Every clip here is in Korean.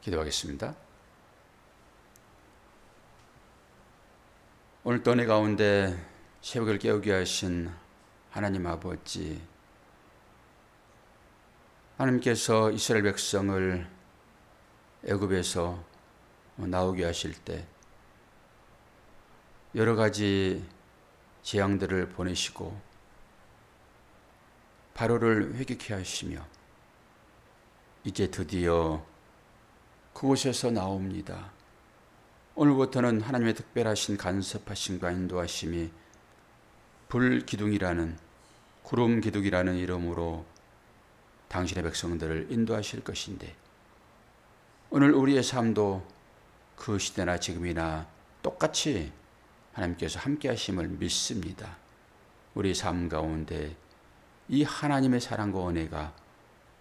기도하겠습니다. 오늘 또 내 가운데 새벽을 깨우게 하신 하나님 아버지, 하나님께서 이스라엘 백성을 애굽에서 나오게 하실 때 여러 가지 재앙들을 보내시고 바로를 회개케 하시며 이제 드디어 그곳에서 나옵니다. 오늘부터는 하나님의 특별하신 간섭하심과 인도하심이 불기둥이라는, 구름 기둥이라는 이름으로 당신의 백성들을 인도하실 것인데, 오늘 우리의 삶도 그 시대나 지금이나 똑같이 하나님께서 함께 하심을 믿습니다. 우리 삶 가운데 이 하나님의 사랑과 은혜가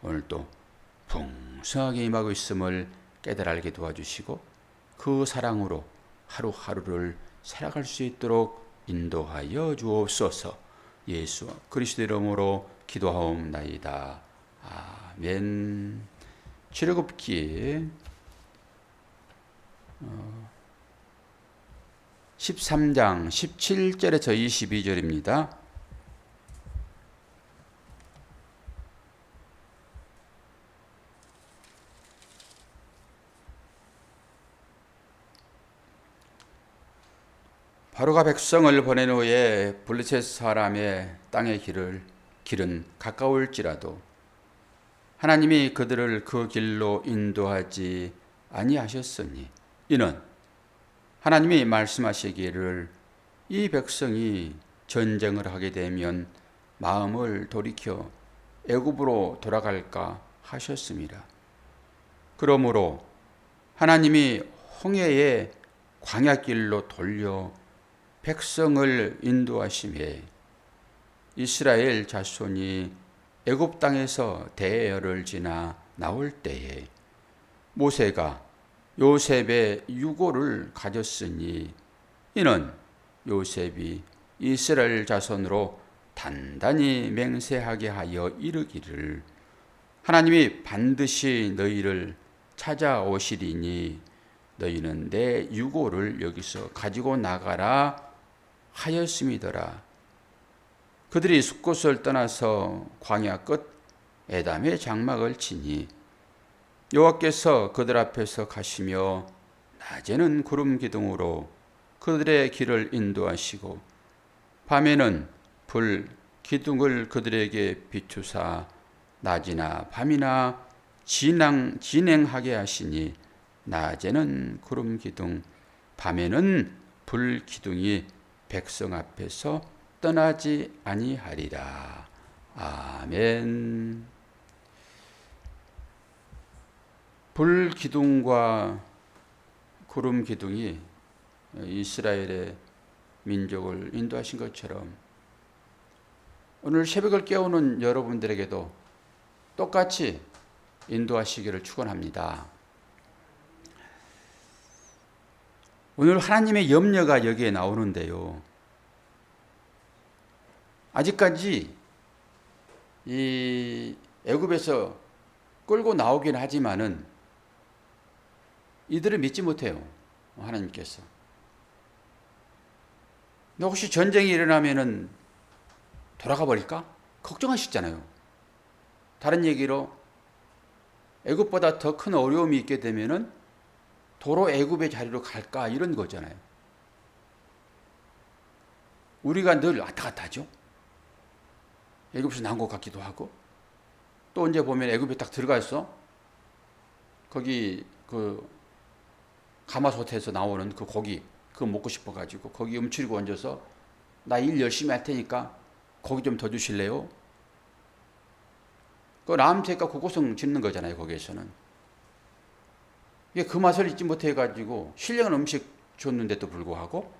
오늘 또 풍성하게 임하고 있음을 깨달아 알게 도와주시고 그 사랑으로 하루하루를 살아갈 수 있도록 인도하여 주옵소서. 예수 그리스도 이름으로 기도하옵나이다. 아멘. 출애굽기 13장 17절에서 22절입니다. 바로가 백성을 보낸 후에 블레셋 사람의 땅의 길은 가까울지라도 하나님이 그들을 그 길로 인도하지 아니하셨으니, 이는 하나님이 말씀하시기를 이 백성이 전쟁을 하게 되면 마음을 돌이켜 애굽으로 돌아갈까 하셨습니다. 그러므로 하나님이 홍해의 광야길로 돌려 백성을 인도하심에 이스라엘 자손이 애굽 땅에서 대열을 지나 나올 때에 모세가 요셉의 유고를 가졌으니, 이는 요셉이 이스라엘 자손으로 단단히 맹세하게 하여 이르기를 하나님이 반드시 너희를 찾아오시리니 너희는 내 유고를 여기서 가지고 나가라 하였음이더라. 그들이 숫곳을 떠나서 광야 끝 에담의 장막을 치니 여호와께서 그들 앞에서 가시며 낮에는 구름 기둥으로 그들의 길을 인도하시고 밤에는 불 기둥을 그들에게 비추사 낮이나 밤이나 진행하게 하시니 낮에는 구름 기둥, 밤에는 불 기둥이 백성 앞에서 떠나지 아니하리라. 아멘. 불 기둥과 구름 기둥이 이스라엘의 민족을 인도하신 것처럼 오늘 새벽을 깨우는 여러분들에게도 똑같이 인도하시기를 축원합니다. 오늘 하나님의 염려가 여기에 나오는데요. 아직까지 이 애굽에서 끌고 나오긴 하지만은 이들을 믿지 못해요. 하나님께서. 혹시 전쟁이 일어나면은 돌아가 버릴까? 걱정하시잖아요. 다른 얘기로 애굽보다 더 큰 어려움이 있게 되면은 도로 애굽의 자리로 갈까, 이런 거잖아요. 우리가 늘 왔다 갔다 하죠. 애굽에서 나온 것 같기도 하고, 또 언제 보면 애굽에 딱 들어가서 거기 그 가마솥에서 나오는 그 고기 그거 먹고 싶어가지고 거기 움츠리고 얹어서 나 일 열심히 할 테니까 고기 좀 더 주실래요? 그 라암새가 구고성 짓는 거잖아요. 거기에서는 이게 그 맛을 잊지 못해가지고 신령한 음식 줬는데도 불구하고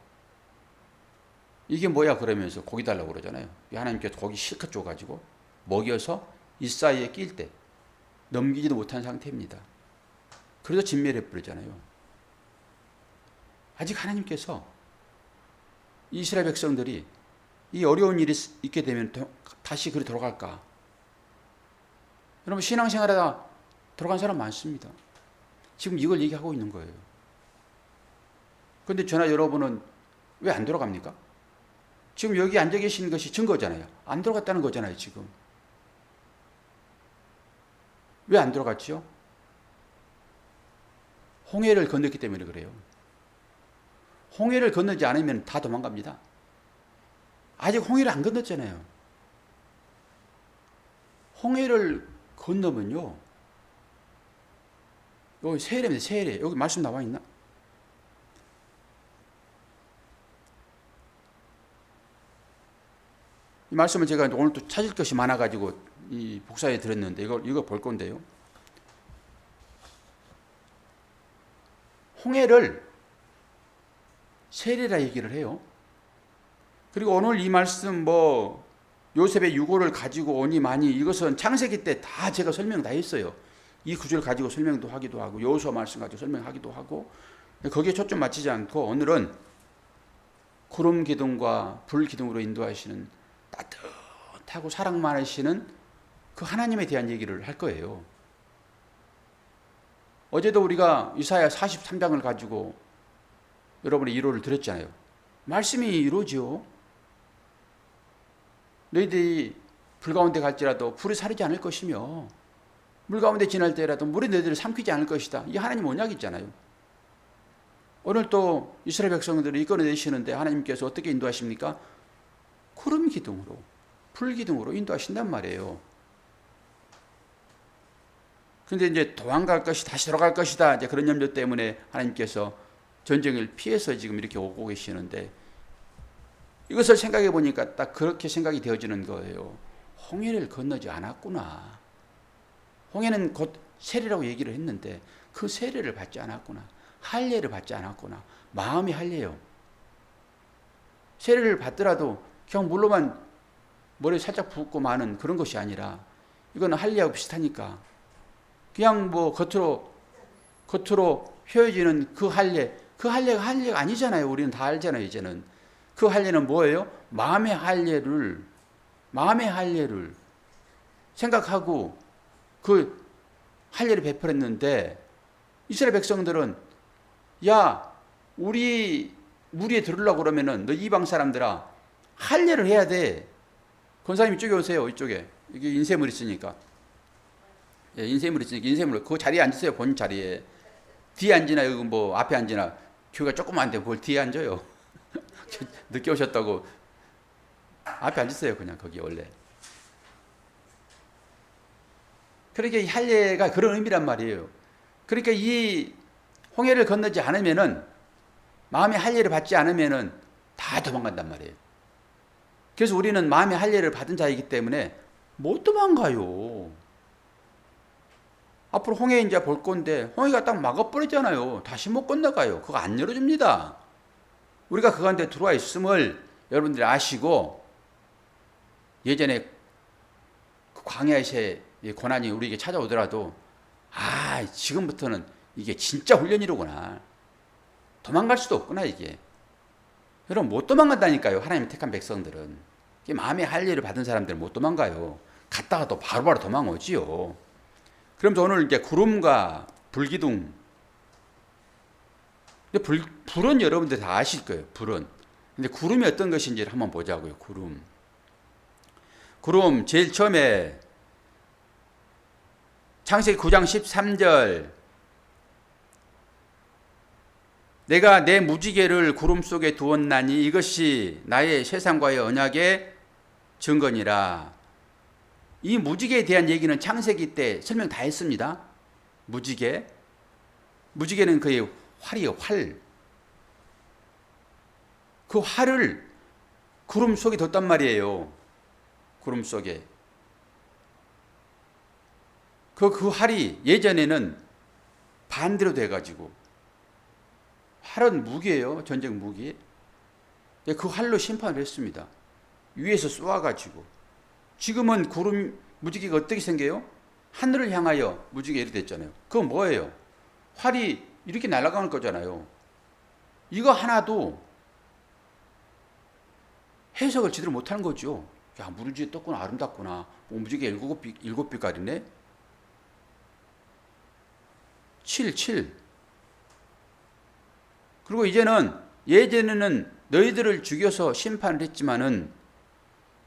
이게 뭐야 그러면서 고기 달라고 그러잖아요. 하나님께서 고기 실컷 줘가지고 먹여서 이 사이에 낄 때 넘기지도 못한 상태입니다. 그래서 진멸해 버리잖아요. 아직 하나님께서 이스라엘 백성들이 이 어려운 일이 있게 되면 다시 그리 돌아갈까? 여러분 신앙생활하다 돌아간 사람 많습니다. 지금 이걸 얘기하고 있는 거예요. 그런데 저나 여러분은 왜 안 돌아갑니까? 지금 여기 앉아 계신 것이 증거잖아요. 안 돌아갔다는 거잖아요, 지금. 왜 안 돌아갔죠? 홍해를 건넜기 때문에 그래요. 홍해를 건너지 않으면 다 도망갑니다. 아직 홍해를 안 건넜잖아요. 홍해를 건너면요. 여기 세례입니다, 세례. 여기 말씀 나와 있나? 이 말씀을 제가 오늘 또 찾을 것이 많아가지고 이 복사해 드렸는데 이거 볼 건데요. 홍해를 세례라 얘기를 해요. 그리고 오늘 이 말씀 요셉의 유고를 가지고 오니만이 이것은 창세기 때 다 제가 설명 다 했어요. 이 구절 가지고 설명도 하기도 하고 여호수아 말씀 가지고 설명하기도 하고 거기에 초점 맞추지 않고 오늘은 구름 기둥과 불 기둥으로 인도하시는 따뜻하고 사랑 많으시는 그 하나님에 대한 얘기를 할 거예요. 어제도 우리가 이사야 43장을 가지고 여러분의 위로를 드렸잖아요. 말씀이 이루어지요. 너희들이 불 가운데 갈지라도 불이 사르지 않을 것이며 물 가운데 지날 때라도 물이 너희들을 삼키지 않을 것이다. 이게 하나님 언약이 있잖아요. 오늘 또 이스라엘 백성들을 이끌어내시는데 하나님께서 어떻게 인도하십니까? 구름 기둥으로, 불 기둥으로 인도하신단 말이에요. 그런데 이제 도망갈 것이 다시 돌아갈 것이다. 이제 그런 염려 때문에 하나님께서 전쟁을 피해서 지금 이렇게 오고 계시는데 이것을 생각해 보니까 딱 그렇게 생각이 되어지는 거예요. 홍해를 건너지 않았구나. 홍해는 곧 세례라고 얘기를 했는데 그 세례를 받지 않았구나. 할례를 받지 않았구나. 마음이 할례요. 세례를 받더라도 그냥 물로만 머리 살짝 붓고 마는 그런 것이 아니라 이거는 할례하고 비슷하니까 그냥 겉으로 휘어지는 그 할례가 할례가 아니잖아요. 우리는 다 알잖아요. 이제는 그 할례는 뭐예요? 마음의 할례를 생각하고 그 할례를 베풀었는데 이스라엘 백성들은 야 우리 무리에 들으려고 그러면은 너 이방 사람들아 할례를 해야 돼. 권사님 이쪽에 오세요. 이쪽에 이게 인쇄물 있으니까. 예, 인쇄물 그 자리에 앉으세요. 본 자리에. 뒤에 앉으나 여기 앞에 앉으나 교회가 조그만한데 뭘 뒤에 앉아요. 늦게 오셨다고 앞에 앉으세요. 그냥 거기 원래. 그러니까 이 할례가 그런 의미란 말이에요. 그러니까 이 홍해를 건너지 않으면은 마음의 할례를 받지 않으면은 다 도망간단 말이에요. 그래서 우리는 마음의 할례를 받은 자이기 때문에 못 도망가요. 앞으로 홍해 이제 볼 건데 홍해가 딱 막아버리잖아요. 다시 못 건너가요. 그거 안 열어줍니다. 우리가 그 가운데 들어와 있음을 여러분들이 아시고 예전에 그 광야에서의 고난이 우리에게 찾아오더라도 지금부터는 이게 진짜 훈련이로구나. 도망갈 수도 없구나 이게. 여러분 못 도망간다니까요. 하나님의 택한 백성들은. 마음의 할례를 받은 사람들은 못 도망가요. 갔다가 또 바로바로 도망오지요. 그러면서 오늘 이제 구름과 불기둥. 근데 불은 여러분들 다 아실 거예요. 불은. 근데 구름이 어떤 것인지를 한번 보자고요. 구름 제일 처음에 창세기 9장 13절 내가 내 무지개를 구름 속에 두었나니 이것이 나의 세상과의 언약의 증거니라. 이 무지개에 대한 얘기는 창세기 때 설명 다 했습니다. 무지개는 그의 활이에요. 활. 그 활을 구름 속에 뒀단 말이에요. 구름 속에. 그 활이 예전에는 반대로 돼가지고 활은 무기예요. 전쟁 무기. 그 활로 심판을 했습니다. 위에서 쏘아가지고. 지금은 구름 무지개가 어떻게 생겨요? 하늘을 향하여 무지개 이렇게 됐잖아요. 그건 뭐예요? 활이 이렇게 날아가는 거잖아요. 이거 하나도 해석을 제대로 못하는 거죠. 야, 무지개 떴구나, 아름답구나. 무지개 일곱 빛깔이네. 7. 그리고 이제는 예전에는 너희들을 죽여서 심판을 했지만은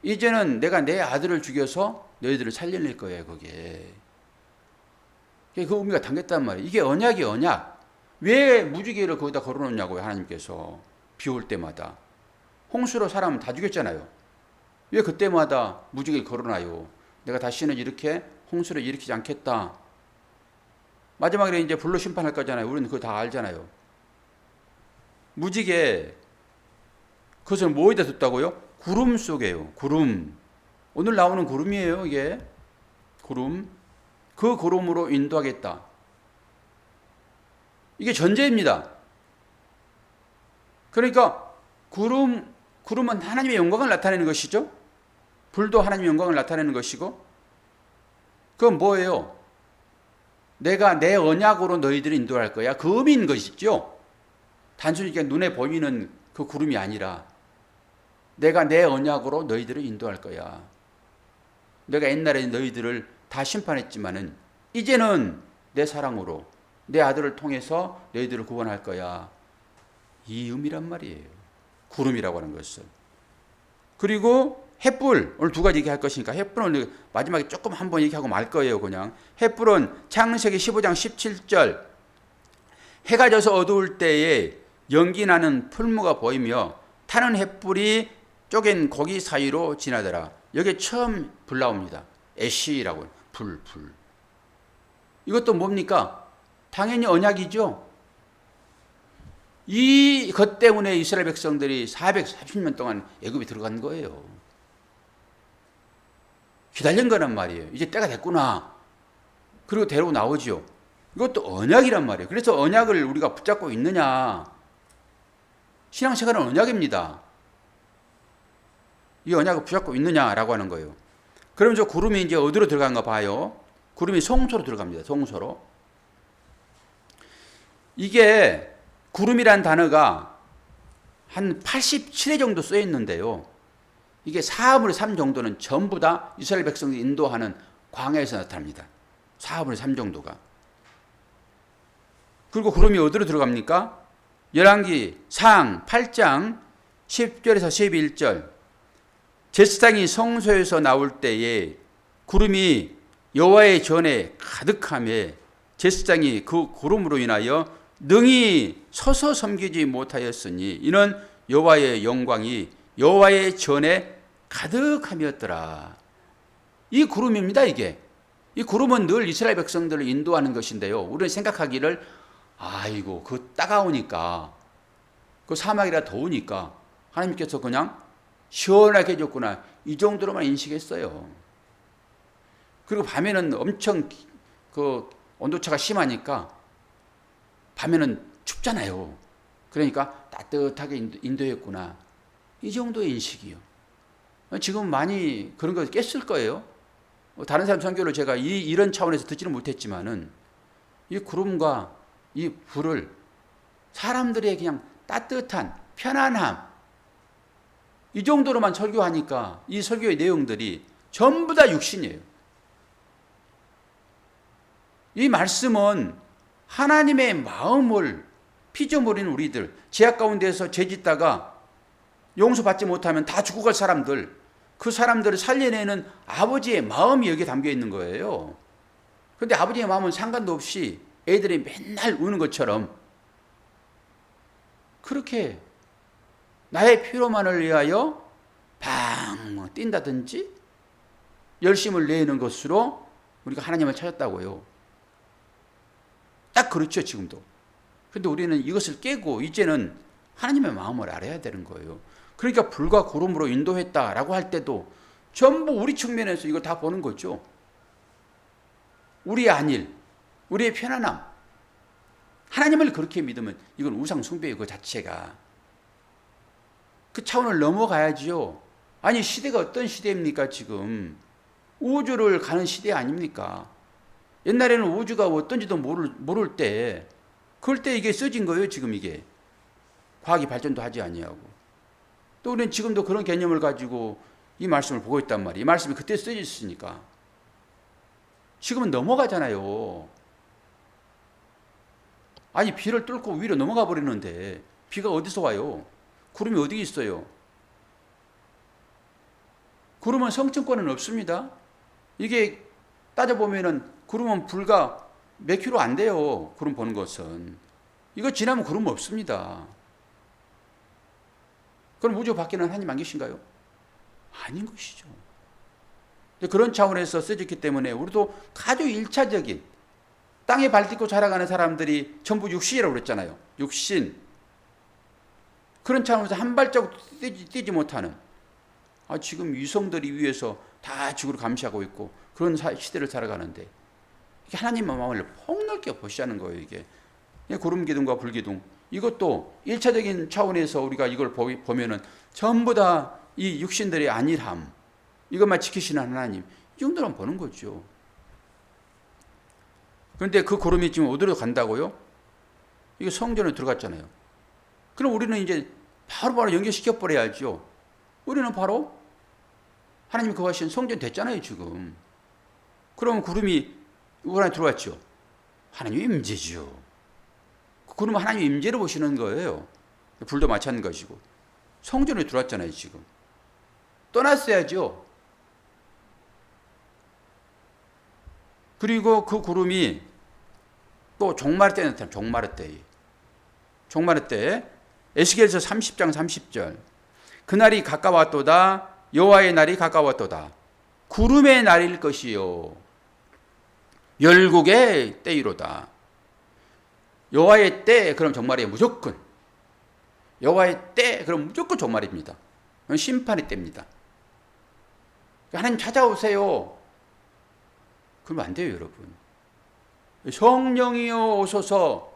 이제는 내가 내 아들을 죽여서 너희들을 살려낼 거예요, 그게. 그 의미가 담겼단 말이에요. 이게 언약이 언약. 왜 무지개를 거기다 걸어놓냐고요, 하나님께서. 비 올 때마다. 홍수로 사람 다 죽였잖아요. 왜 그때마다 무지개를 걸어놔요? 내가 다시는 이렇게 홍수를 일으키지 않겠다. 마지막에 이제 불로 심판할 거잖아요. 우리는 그거 다 알잖아요. 무지개, 그것을 뭐에다 뒀다고요? 구름 속에요. 구름. 오늘 나오는 구름이에요, 이게. 구름. 그 구름으로 인도하겠다. 이게 전제입니다. 그러니까 구름은 하나님의 영광을 나타내는 것이죠. 불도 하나님의 영광을 나타내는 것이고, 그건 뭐예요? 내가 내 언약으로 너희들을 인도할 거야. 그 의미인 것이죠. 단순히 그냥 눈에 보이는 그 구름이 아니라 내가 내 언약으로 너희들을 인도할 거야. 내가 옛날에 너희들을 다 심판했지만은 이제는 내 사랑으로 내 아들을 통해서 너희들을 구원할 거야. 이 의미란 말이에요. 구름이라고 하는 것은. 그리고 햇불, 오늘 두 가지 얘기할 것이니까 햇불은 마지막에 조금 한번 얘기하고 말 거예요, 그냥. 햇불은 창세기 15장 17절. 해가 져서 어두울 때에 연기 나는 풀무가 보이며 타는 햇불이 쪼갠 고기 사이로 지나더라. 여기에 처음 불 나옵니다. 애쉬라고. 불. 이것도 뭡니까? 당연히 언약이죠. 이것 때문에 이스라엘 백성들이 430년 동안 애굽에 들어간 거예요. 기다린 거란 말이에요. 이제 때가 됐구나. 그리고 데리고 나오죠. 이것도 언약이란 말이에요. 그래서 언약을 우리가 붙잡고 있느냐. 신앙생활은 언약입니다. 이 언약을 붙잡고 있느냐라고 하는 거예요. 그럼 저 구름이 이제 어디로 들어간가 봐요. 구름이 성소로 들어갑니다. 성소로. 이게 구름이란 단어가 한 87회 정도 쓰여 있는데요. 이게 4분의 3 정도는 전부 다 이스라엘 백성들이 인도하는 광야에서 나타납니다. 4분의 3 정도가. 그리고 구름이 어디로 들어갑니까? 열왕기 상 8장 10절에서 11절. 제사장이 성소에서 나올 때에 구름이 여호와의 전에 가득하며 제사장이 그 구름으로 인하여 능히 서서 섬기지 못하였으니 이는 여호와의 영광이 여호와의 전에 가득함이었더라. 이 구름입니다, 이게. 이 구름은 늘 이스라엘 백성들을 인도하는 것인데요. 우리는 생각하기를 아이고 그 따가우니까 그 사막이라 더우니까 하나님께서 그냥 시원하게 해줬구나. 이 정도로만 인식했어요. 그리고 밤에는 엄청 그 온도차가 심하니까 밤에는 춥잖아요. 그러니까 따뜻하게 인도했구나. 이 정도의 인식이요. 지금 많이 그런 거 깼을 거예요. 다른 사람 설교를 제가 이런 차원에서 듣지는 못했지만은 이 구름과 이 불을 사람들의 그냥 따뜻한 편안함 이 정도로만 설교하니까 이 설교의 내용들이 전부 다 육신이에요. 이 말씀은 하나님의 마음을 피조물인 우리들, 죄악 가운데서 죄짓다가 용서받지 못하면 다 죽어갈 사람들, 그 사람들을 살려내는 아버지의 마음이 여기에 담겨 있는 거예요. 그런데 아버지의 마음은 상관도 없이 애들이 맨날 우는 것처럼 그렇게 나의 피로만을 위하여 방 뛴다든지 열심을 내는 것으로 우리가 하나님을 찾았다고요. 딱 그렇죠, 지금도. 그런데 우리는 이것을 깨고 이제는 하나님의 마음을 알아야 되는 거예요. 그러니까 불과 구름으로 인도했다라고 할 때도 전부 우리 측면에서 이걸 다 보는 거죠. 우리의 안일, 우리의 편안함. 하나님을 그렇게 믿으면 이건 우상 숭배의 그 자체가. 그 차원을 넘어가야지요. 아니 시대가 어떤 시대입니까 지금. 우주를 가는 시대 아닙니까. 옛날에는 우주가 어떤지도 모를 때 그럴 때 이게 써진 거예요. 지금 이게. 과학이 발전도 하지 아니하고. 또 우리는 지금도 그런 개념을 가지고 이 말씀을 보고 있단 말이에요. 이 말씀이 그때 써졌으니까. 지금은 넘어가잖아요. 아니 비를 뚫고 위로 넘어가 버리는데 비가 어디서 와요? 구름이 어디 있어요? 구름은 성층권은 없습니다. 이게 따져보면은 구름은 불과 몇 킬로 안 돼요. 구름 보는 것은. 이거 지나면 구름 없습니다. 그럼 우주 밖에는 하나님 안 계신가요? 아닌 것이죠. 그런 차원에서 쓰였기 때문에 우리도 아주 1차적인 땅에 발 딛고 자라가는 사람들이 전부 육신이라고 그랬잖아요. 육신. 그런 차원에서 한 발자국 뛰지 못하는 지금 위성들이 위에서 다 지구를 감시하고 있고 그런 시대를 살아가는데 하나님의 마음을 폭넓게 보시자는 거예요. 이게 구름 기둥과 불 기둥 이것도 1차적인 차원에서 우리가 이걸 보면은 전부 다 이 육신들의 안일함 이것만 지키시는 하나님 이 정도만 보는 거죠. 그런데 그 구름이 지금 어디로 간다고요? 이게 성전에 들어갔잖아요. 그럼 우리는 이제 바로 연결시켜 버려야죠. 우리는 바로 하나님이 거하신 성전 됐잖아요 지금. 그럼 구름이 우리 안에 들어왔죠. 하나님의 임재죠. 구름은 하나님의 임재를 보시는 거예요. 불도 마찬가지고. 성전에 들어왔잖아요 지금. 떠났어야죠. 그리고 그 구름이 또 종말의 때에 나타나요. 종말의 때에 에스겔서 30장 30절 그날이 가까웠도다 여호와의 날이 가까웠도다 구름의 날일 것이요 열국의 때이로다. 여호와의 때 그럼 종말이에요. 무조건 여호와의 때 그럼 무조건 종말입니다. 심판의 때입니다. 하나님 찾아오세요. 그러면 안 돼요 여러분. 성령이여 오소서.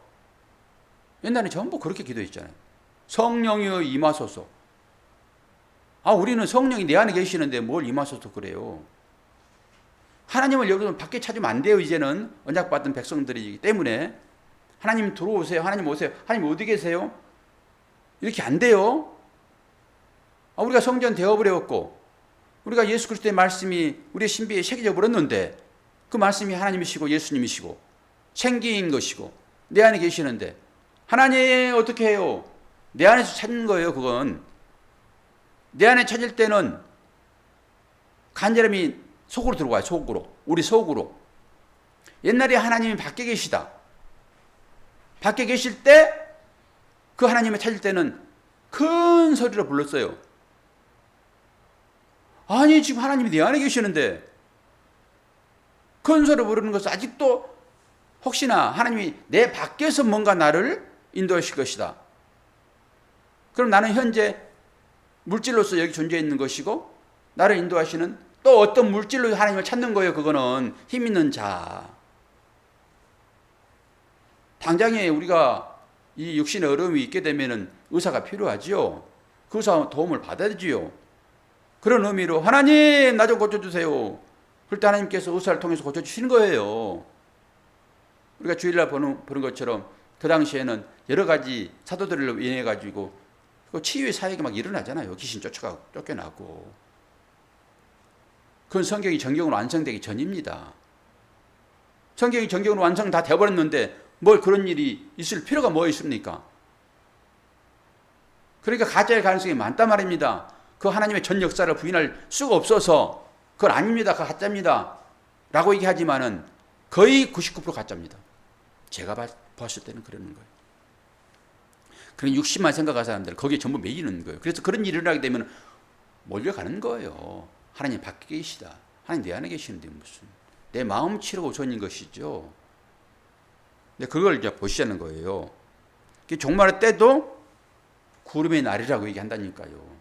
옛날에 전부 그렇게 기도했잖아요. 성령이여 임하소서. 우리는 성령이 내 안에 계시는데 뭘 임하소서 그래요. 하나님을 여기서 밖에 찾으면 안 돼요. 이제는 언약받은 백성들이기 때문에 하나님 들어오세요. 하나님 오세요. 하나님 어디 계세요? 이렇게 안 돼요. 우리가 성전 되어버렸고 우리가 예수 그리스도의 말씀이 우리의 신비에 새겨져 버렸는데 그 말씀이 하나님이시고 예수님이시고 생기인 것이고 내 안에 계시는데 하나님 어떻게 해요? 내 안에서 찾는 거예요. 그건 내 안에 찾을 때는 간절함이 속으로 들어와요. 속으로. 우리 속으로. 옛날에 하나님이 밖에 계시다. 밖에 계실 때 그 하나님을 찾을 때는 큰 소리로 불렀어요. 아니 지금 하나님이 내 안에 계시는데 큰 소리로 부르는 것은 아직도 혹시나 하나님이 내 밖에서 뭔가 나를 인도하실 것이다. 그럼 나는 현재 물질로서 여기 존재해 있는 것이고 나를 인도하시는 또 어떤 물질로 하나님을 찾는 거예요. 그거는 힘 있는 자. 당장에 우리가 이 육신의 어려움이 있게 되면은 의사가 필요하지요. 그 의사 도움을 받아야지요. 그런 의미로 하나님 나 좀 고쳐주세요. 그럴 때 하나님께서 의사를 통해서 고쳐주시는 거예요. 우리가 주일날 보는 것처럼 그 당시에는 여러 가지 사도들을 인해 가지고 치유의 사역이 막 일어나잖아요. 귀신 쫓겨나고. 그건 성경이 정경으로 완성되기 전입니다. 성경이 정경으로 완성 다 되어버렸는데 뭘 그런 일이 있을 필요가 뭐 있습니까? 그러니까 가짜의 가능성이 많단 말입니다. 그 하나님의 전 역사를 부인할 수가 없어서 그건 아닙니다. 그거 가짜입니다. 라고 얘기하지만은 거의 99% 가짜입니다. 제가 봤을 때는 그러는 거예요. 그런 60만 생각하는 사람들 거기에 전부 매이는 거예요. 그래서 그런 일이 일어나게 되면 몰려가는 거예요. 하나님 밖에 계시다. 하나님 내 안에 계시는데 무슨 내 마음 치료가 우선인 것이죠. 근데 그걸 이제 보시자는 거예요. 종말의 때도 구름의 날이라고 얘기한다니까요.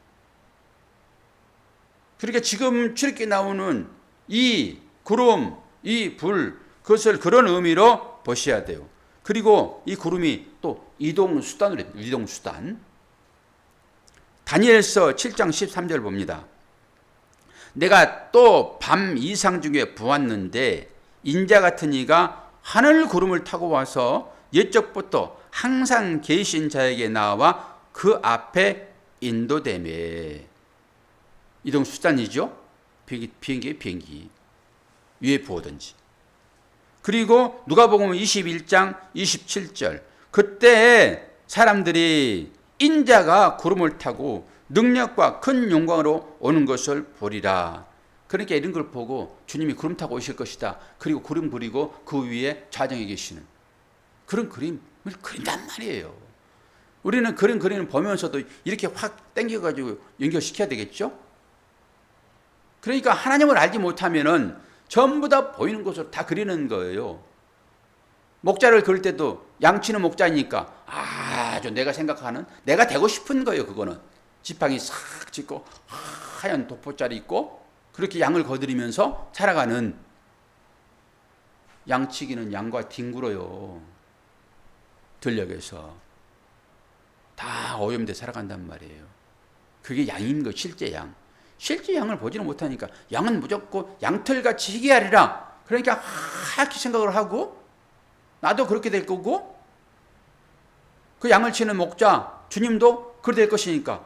그러니까 지금 출애굽기에 나오는 이 구름, 이 불, 그것을 그런 의미로 보셔야 돼요. 그리고 이 구름이 또 이동수단으로 해요. 이동수단. 다니엘서 7장 13절 봅니다. 내가 또 밤 이상 중에 보았는데 인자 같은 이가 하늘 구름을 타고 와서 옛적부터 항상 계신 자에게 나와 그 앞에 인도되매. 이동수단이죠. 비행기 위에 부어든지. 그리고 누가복음 21장 27절 그때 사람들이 인자가 구름을 타고 능력과 큰 영광으로 오는 것을 보리라. 그러니까 이런 걸 보고 주님이 구름 타고 오실 것이다. 그리고 구름 그리고 그 위에 좌정에 계시는 그런 그림을 그린단 말이에요. 우리는 그런 그림을 보면서도 이렇게 확 당겨가지고 연결시켜야 되겠죠? 그러니까 하나님을 알지 못하면은 전부 다 보이는 것으로 다 그리는 거예요. 목자를 그릴 때도 양치는 목자니까 아주 내가 생각하는, 내가 되고 싶은 거예요. 그거는 지팡이 싹 짚고 하얀 도포자리 입고 그렇게 양을 거드리면서 살아가는, 양치기는 양과 뒹굴어요. 들녘에서 다 오염돼 살아간단 말이에요. 그게 양인 거, 실제 양. 실제 양을 보지는 못하니까 양은 무조건 양털같이 희귀하리라. 그러니까 하얗게 생각을 하고 나도 그렇게 될 거고 그 양을 치는 목자 주님도 그렇게 될 것이니까.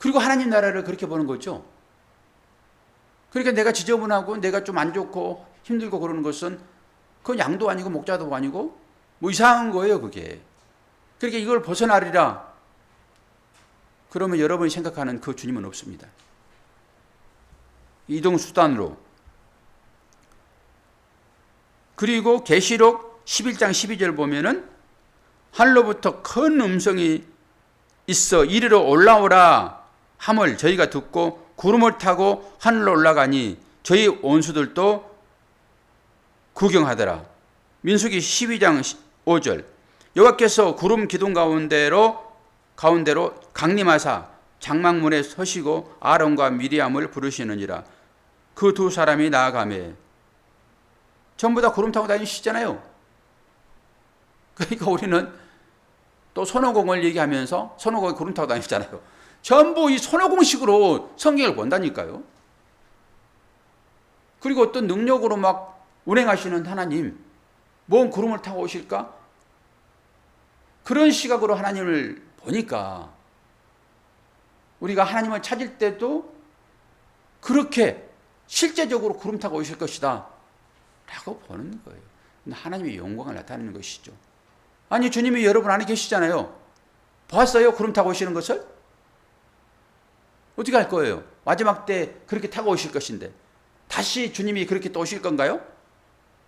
그리고 하나님 나라를 그렇게 보는 거죠. 그러니까 내가 지저분하고 내가 좀 안 좋고 힘들고 그러는 것은 그건 양도 아니고 목자도 아니고 뭐 이상한 거예요, 그게. 그러니까 이걸 벗어나리라. 그러면 여러분이 생각하는 그 주님은 없습니다. 이동수단으로. 그리고 계시록 11장 12절 보면은 하늘로부터 큰 음성이 있어 이리로 올라오라 함을 저희가 듣고 구름을 타고 하늘로 올라가니 저희 원수들도 구경하더라. 민수기 12장 5절 여호와께서 구름 기둥 가운데로 강림하사 장막문에 서시고 아론과 미리암을 부르시느니라. 그 두 사람이 나아가매. 전부 다 구름 타고 다니시잖아요. 그러니까 우리는 또 손오공을 얘기하면서 손오공이 구름 타고 다니시잖아요. 전부 이 손오공식으로 성경을 본다니까요. 그리고 어떤 능력으로 막 운행하시는 하나님, 뭔 구름을 타고 오실까? 그런 시각으로 하나님을 보니까 우리가 하나님을 찾을 때도 그렇게 실제적으로 구름 타고 오실 것이다 라고 보는 거예요. 하나님의 영광을 나타내는 것이죠. 아니, 주님이 여러분 안에 계시잖아요. 보았어요? 구름 타고 오시는 것을? 어떻게 할 거예요? 마지막 때 그렇게 타고 오실 것인데 다시 주님이 그렇게 또 오실 건가요?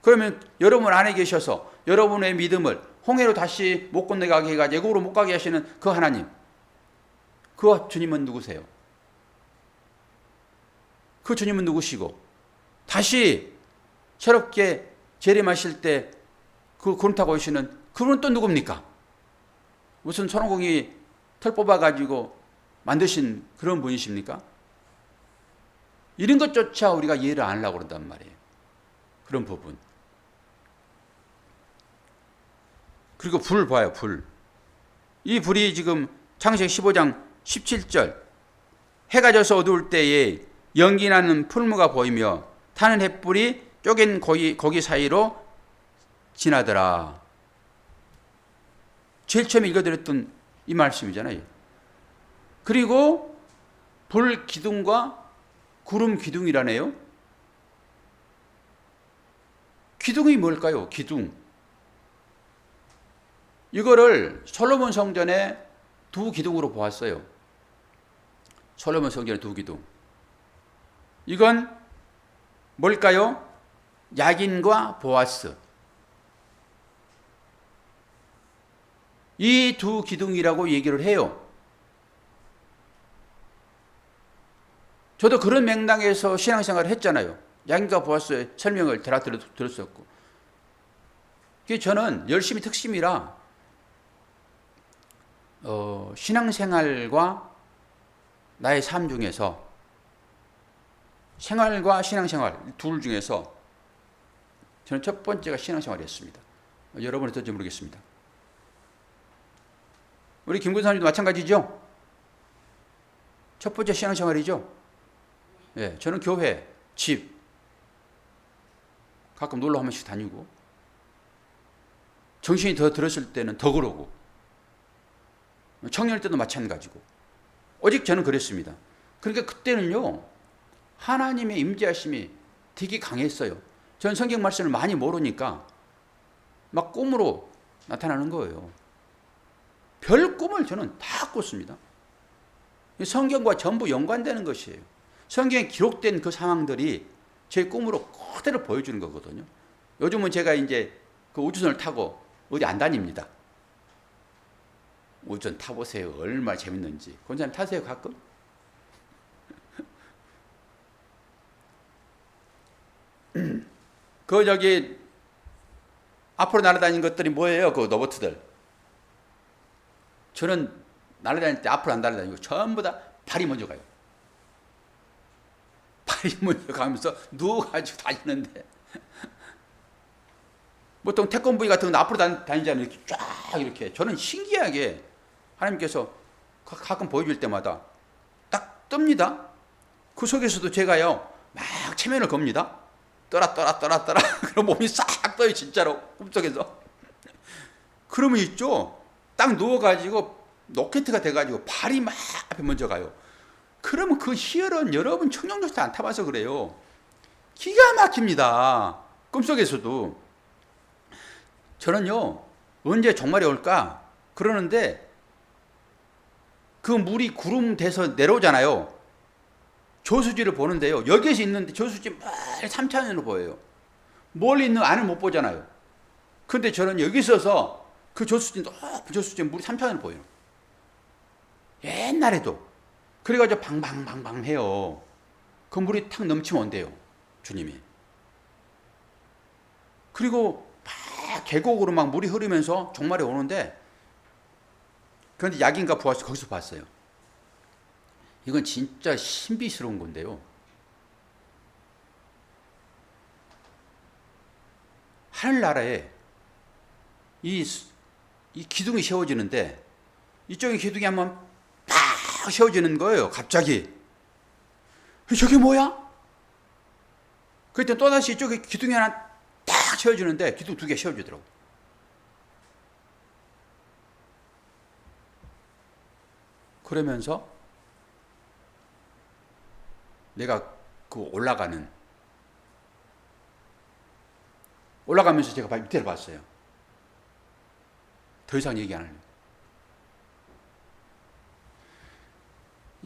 그러면 여러분 안에 계셔서 여러분의 믿음을 홍해로 다시 못 건너가게 해가지고 애국으로 못 가게 하시는 그 하나님, 그 주님은 누구세요? 그 주님은 누구시고 다시 새롭게 재림하실 때 그 구름 타고 오시는 그분은 또 누굽니까? 무슨 손오공이 털 뽑아가지고 만드신 그런 분이십니까? 이런 것조차 우리가 이해를 안 하려고 그런단 말이에요. 그런 부분. 그리고 불 봐요, 불. 이 불이 지금 창세기 15장 17절 해가 져서 어두울 때에 연기 나는 풀무가 보이며 타는 횃불이 쪼갠 거기 사이로 지나더라. 제일 처음에 읽어드렸던 이 말씀이잖아요. 그리고 불 기둥과 구름 기둥이라네요. 기둥이 뭘까요? 기둥. 이거를 솔로몬 성전에 두 기둥으로 보았어요. 솔로몬 성전의 두 기둥. 이건 뭘까요? 야긴과 보아스. 이 두 기둥이라고 얘기를 해요. 저도 그런 맥락에서 신앙생활을 했잖아요. 야긴과 보아스의 설명을 들었었고. 저는 열심히 특심이라 신앙생활과 나의 삶 중에서 생활과 신앙생활 둘 중에서 저는 첫 번째가 신앙생활이었습니다. 여러분 어떨지 모르겠습니다. 우리 김군사님도 마찬가지죠? 첫 번째 신앙생활이죠? 예, 저는 교회, 집 가끔 놀러 한 번씩 다니고 정신이 더 들었을 때는 더 그러고 청년일 때도 마찬가지고 오직 저는 그랬습니다. 그러니까 그때는요 하나님의 임재하심이 되게 강했어요. 저는 성경 말씀을 많이 모르니까 막 꿈으로 나타나는 거예요. 별 꿈을 저는 다 꿨습니다. 성경과 전부 연관되는 것이에요. 성경에 기록된 그 상황들이 제 꿈으로 그대로 보여주는 거거든요. 요즘은 제가 이제 그 우주선을 타고 어디 안 다닙니다. 우주선 타보세요. 얼마나 재밌는지. 권사님 타세요, 가끔? 그 저기 앞으로 날아다니는 것들이 뭐예요? 그 로봇들. 저는 날아다닐 때 앞으로 안 날아다니고 전부 다 발이 먼저 가요. 발이 먼저 가면서 누워가지고 다니는데 보통 태권브이 같은 건 앞으로 다니잖아요. 이렇게 쫙 이렇게. 저는 신기하게 하나님께서 가끔 보여줄 때마다 딱 뜹니다. 그 속에서도 제가요 막 체면을 겁니다. 떠라. 그럼 몸이 싹 떠요, 진짜로. 꿈속에서. 그러면 있죠. 딱 누워가지고 로켓가 돼가지고 발이 막 앞에 먼저 가요. 그러면 그 희열은 여러분 청룡조차 안 타봐서 그래요. 기가 막힙니다. 꿈속에서도. 저는요, 언제 종말이 올까? 그러는데 그 물이 구름 돼서 내려오잖아요. 저수지를 보는데요. 여기에서 있는데 저수지 멀리 3차원으로 보여요. 멀리 있는 안을 못 보잖아요. 근데 저는 여기 있어서 그 저수지, 높은 저수지 물이 3차원으로 보여요. 옛날에도. 그래가지고 방방방방 해요. 그 물이 탁 넘치면 온대요. 주님이. 그리고 막 계곡으로 막 물이 흐르면서 종말이 오는데, 그런데 약인가 부하서 거기서 봤어요. 이건 진짜 신비스러운 건데요. 하늘나라에 이 기둥이 세워지는데 이쪽에 기둥이 한번 팍 세워지는 거예요. 갑자기. 저게 뭐야? 그때 또다시 이쪽에 기둥이 하나 딱 세워지는데 기둥 2개 세워지더라고. 그러면서 내가 그 올라가면서 제가 밑에를 봤어요. 더 이상 얘기 안 하려고.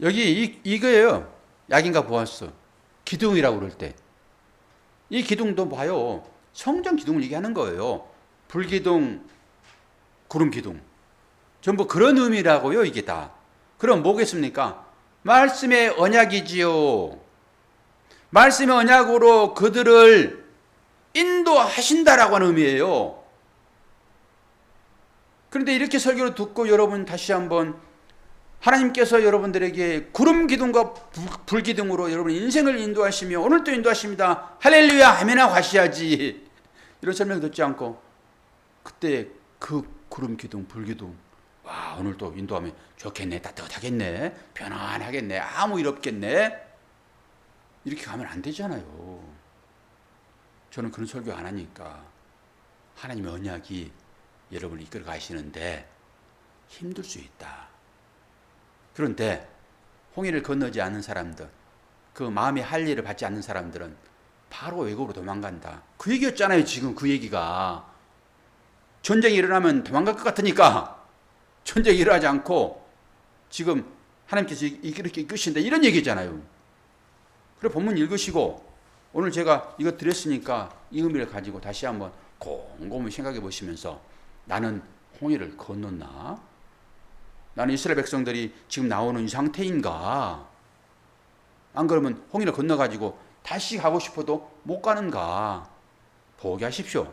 여기 이거예요. 약인가 보았어. 기둥이라고 그럴 때. 이 기둥도 봐요. 성전 기둥을 얘기하는 거예요. 불기둥, 구름기둥. 전부 그런 의미라고요, 이게 다. 그럼 뭐겠습니까? 말씀의 언약이지요. 말씀의 언약으로 그들을 인도하신다라고 하는 의미예요. 그런데 이렇게 설교를 듣고 여러분 다시 한번 하나님께서 여러분들에게 구름 기둥과 불 기둥으로 여러분 인생을 인도하시며 오늘도 인도하십니다. 할렐루야 아멘하고 하셔야지. 이런 설명 듣지 않고 그때 그 구름 기둥, 불 기둥, 와 오늘도 인도하면 좋겠네, 따뜻하겠네, 편안하겠네, 아무 일 없겠네, 이렇게 가면 안 되잖아요. 저는 그런 설교 안 하니까. 하나님의 언약이 여러분을 이끌어 가시는데 힘들 수 있다. 그런데 홍해를 건너지 않는 사람들, 그 마음의 할례를 받지 않는 사람들은 바로 외국으로 도망간다. 그 얘기였잖아요. 지금 그 얘기가. 전쟁이 일어나면 도망갈 것 같으니까 전쟁이 일어나지 않고 지금 하나님께서 이렇게 이끄신다, 이런 얘기잖아요. 그래 본문 읽으시고 오늘 제가 이거 드렸으니까 이 의미를 가지고 다시 한번 곰곰이 생각해 보시면서 나는 홍해를 건넜나? 나는 이스라엘 백성들이 지금 나오는 이 상태인가? 안 그러면 홍해를 건너가지고 다시 가고 싶어도 못 가는가? 포기하십시오.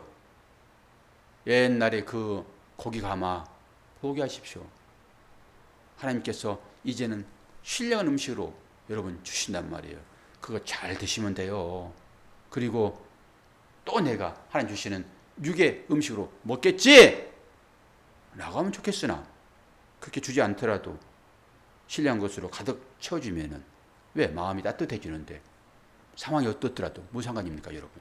옛날에 그 고기 가마 포기하십시오. 하나님께서 이제는 신령한 음식으로 여러분 주신단 말이에요. 그거 잘 드시면 돼요. 그리고 또 내가 하나님 주시는 육의 음식으로 먹겠지? 라고 하면 좋겠으나 그렇게 주지 않더라도 신령한 것으로 가득 채워주면은 왜 마음이 따뜻해지는데 상황이 어떻더라도 무슨 상관입니까, 여러분?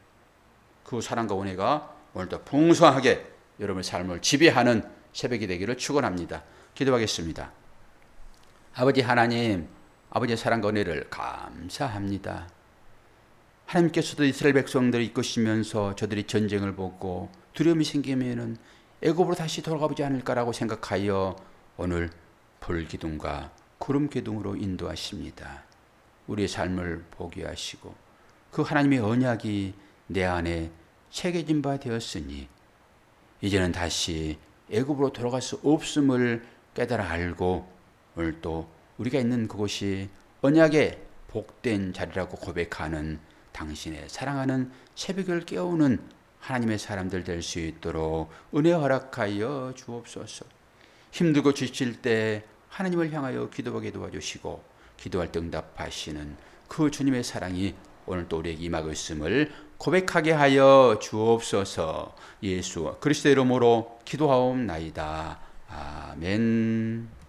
그 사랑과 은혜가 오늘도 풍성하게 여러분의 삶을 지배하는 새벽이 되기를 축원합니다. 기도하겠습니다. 아버지 하나님, 아버지의 사랑과 은혜를 감사합니다. 하나님께서도 이스라엘 백성들을 이끄시면서 저들이 전쟁을 보고 두려움이 생기면은 애굽으로 다시 돌아가 보지 않을까라고 생각하여 오늘 불기둥과 구름기둥으로 인도하십니다. 우리의 삶을 보게 하시고 그 하나님의 언약이 내 안에 새겨진 바 되었으니 이제는 다시 애굽으로 돌아갈 수 없음을 깨달아 알고 오늘 또 우리가 있는 그곳이 언약의 복된 자리라고 고백하는 당신의 사랑하는 새벽을 깨우는 하나님의 사람들 될 수 있도록 은혜 허락하여 주옵소서. 힘들고 지칠 때 하나님을 향하여 기도하게 도와주시고 기도할 때 응답하시는 그 주님의 사랑이 오늘 또 우리에게 임하고 있음을 고백하게 하여 주옵소서. 예수 그리스도의 이름으로 기도하옵나이다. 아멘.